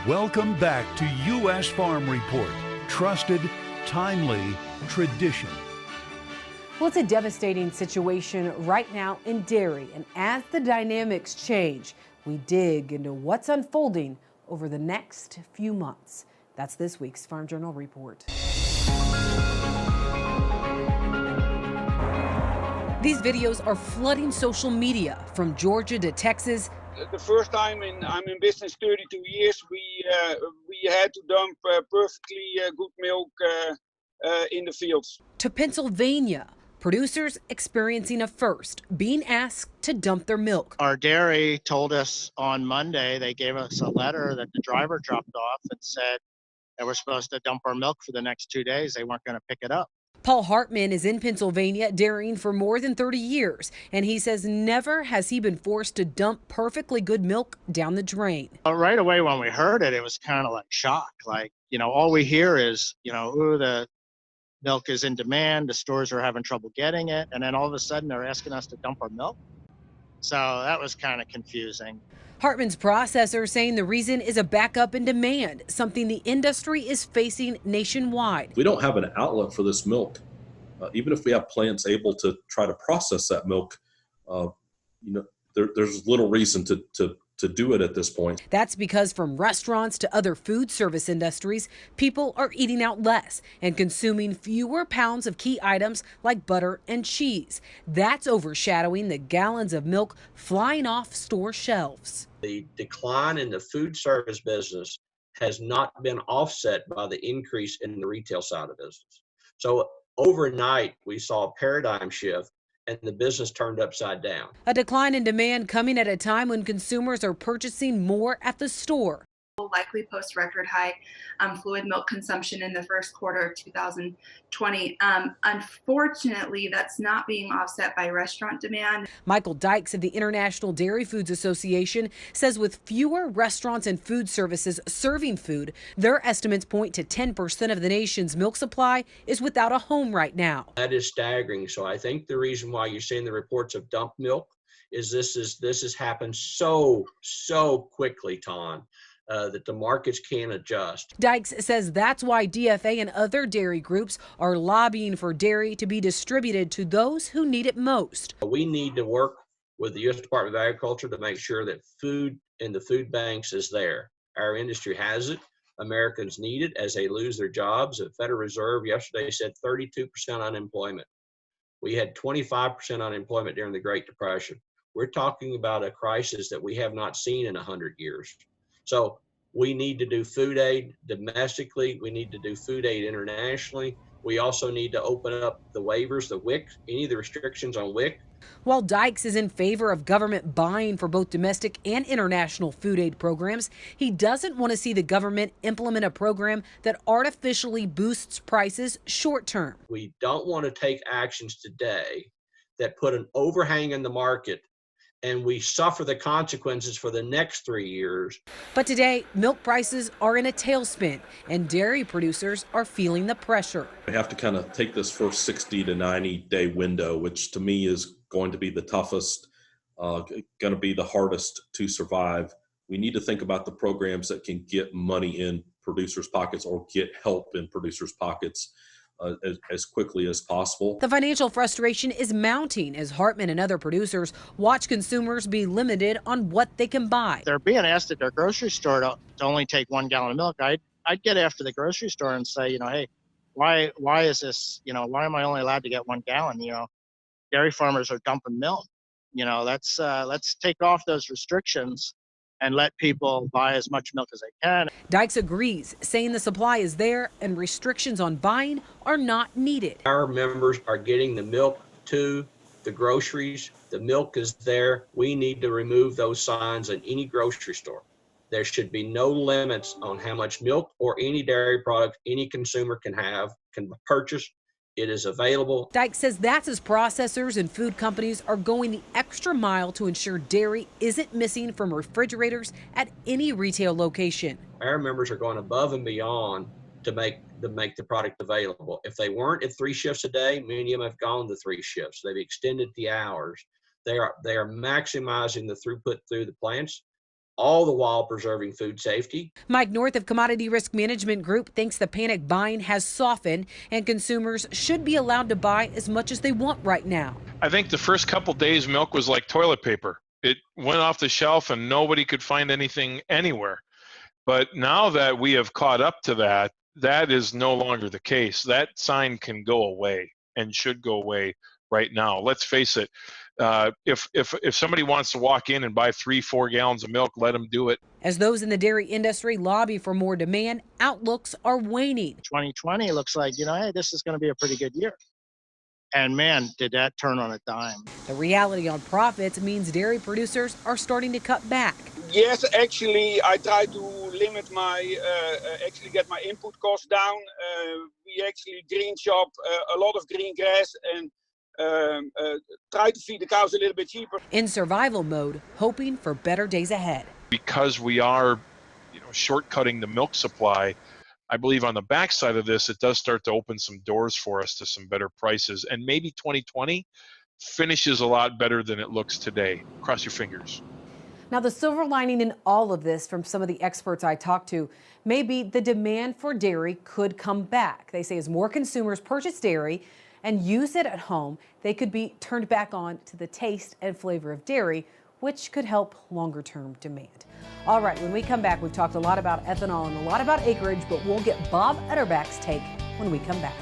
Welcome back to U.S. Farm Report. Trusted, timely, tradition. Well, it's a devastating situation right now in dairy, and as the dynamics change, we dig into what's unfolding over the next few months. That's this week's Farm Journal Report. These videos are flooding social media from Georgia to Texas. The first time I'm in business 32 years, we had to dump perfectly good milk in the fields. To Pennsylvania, producers experiencing a first, being asked to dump their milk. Our dairy told us on Monday, they gave us a letter that the driver dropped off and said that we're supposed to dump our milk for the next 2 days. They weren't going to pick it up. Paul Hartman is in Pennsylvania dairying for more than 30 years, and he says never has he been forced to dump perfectly good milk down the drain. Right away when we heard it, it was kind of like shock. Like, all we hear is, ooh, the milk is in demand, the stores are having trouble getting it, and then all of a sudden they're asking us to dump our milk. So that was kind of confusing. Hartman's processor saying the reason is a backup in demand, something the industry is facing nationwide. We don't have an outlet for this milk. Even if we have plants able to try to process that milk, there's little reason to do it at this point. That's because from restaurants to other food service industries, people are eating out less and consuming fewer pounds of key items like butter and cheese. That's overshadowing the gallons of milk flying off store shelves. The decline in the food service business has not been offset by the increase in the retail side of business. So overnight, we saw a paradigm shift and the business turned upside down. A decline in demand coming at a time when consumers are purchasing more at the store. Will likely post record high fluid milk consumption in the first quarter of 2020. Unfortunately, that's not being offset by restaurant demand. Michael Dykes of the International Dairy Foods Association says with fewer restaurants and food services serving food, their estimates point to 10% of the nation's milk supply is without a home right now. That is staggering. So I think the reason why you're seeing the reports of dump milk is this has happened so quickly, Ton. That the markets can't adjust. Dykes says that's why DFA and other dairy groups are lobbying for dairy to be distributed to those who need it most. We need to work with the U.S. Department of Agriculture to make sure that food in the food banks is there. Our industry has it. Americans need it as they lose their jobs. The Federal Reserve yesterday said 32% unemployment. We had 25% unemployment during the Great Depression. We're talking about a crisis that we have not seen in 100 years. So we need to do food aid domestically. We need to do food aid internationally. We also need to open up the waivers, the WIC, any of the restrictions on WIC. While Dykes is in favor of government buying for both domestic and international food aid programs, he doesn't want to see the government implement a program that artificially boosts prices short term. We don't want to take actions today that put an overhang in the market and we suffer the consequences for the next 3 years. But today, milk prices are in a tailspin, and dairy producers are feeling the pressure. We have to kind of take this first 60 to 90 day window, which to me is going to be the toughest, going to be the hardest to survive. We need to think about the programs that can get money in producers' pockets or get help in producers' pockets as quickly as possible. The financial frustration is mounting as Hartman and other producers watch consumers be limited on what they can buy. They're being asked at their grocery store to only take 1 gallon of milk. I'd get after the grocery store and say, hey, why is this, why am I only allowed to get 1 gallon? Dairy farmers are dumping milk. Let's take off those restrictions and let people buy as much milk as they can. Dykes agrees, saying the supply is there and restrictions on buying are not needed. Our members are getting the milk to the groceries. The milk is there. We need to remove those signs in any grocery store. There should be no limits on how much milk or any dairy product any consumer can purchase. It is available. Dykes says that's as processors and food companies are going the extra mile to ensure dairy isn't missing from refrigerators at any retail location. Our members are going above and beyond to make the product available. If they weren't at 3 shifts a day, many of them have gone to 3 shifts. They've extended the hours. They are maximizing the throughput through the plants. all the while preserving food safety. Mike North of Commodity Risk Management Group thinks the panic buying has softened and consumers should be allowed to buy as much as they want right now. I think the first couple days milk was like toilet paper. It went off the shelf and nobody could find anything anywhere. But now that we have caught up to that, that is no longer the case. That sign can go away and should go away right now. Let's face it. If somebody wants to walk in and buy 3-4 gallons of milk, let them do it. As those in the dairy industry lobby for more demand, outlooks are waning. 2020 looks like, hey, this is going to be a pretty good year. And man, did that turn on a dime. The reality on profits means dairy producers are starting to cut back. Yes, actually, I try to limit my, get my input costs down. We actually green shop a lot of green grass and try to feed the cows a little bit cheaper. In survival mode, hoping for better days ahead. Because we are, shortcutting the milk supply, I believe on the backside of this, it does start to open some doors for us to some better prices. And maybe 2020 finishes a lot better than it looks today. Cross your fingers. Now, the silver lining in all of this from some of the experts I talked to may be the demand for dairy could come back. They say as more consumers purchase dairy and use it at home, they could be turned back on to the taste and flavor of dairy, which could help longer-term demand. All right, when we come back, we've talked a lot about ethanol and a lot about acreage, but we'll get Bob Utterback's take when we come back.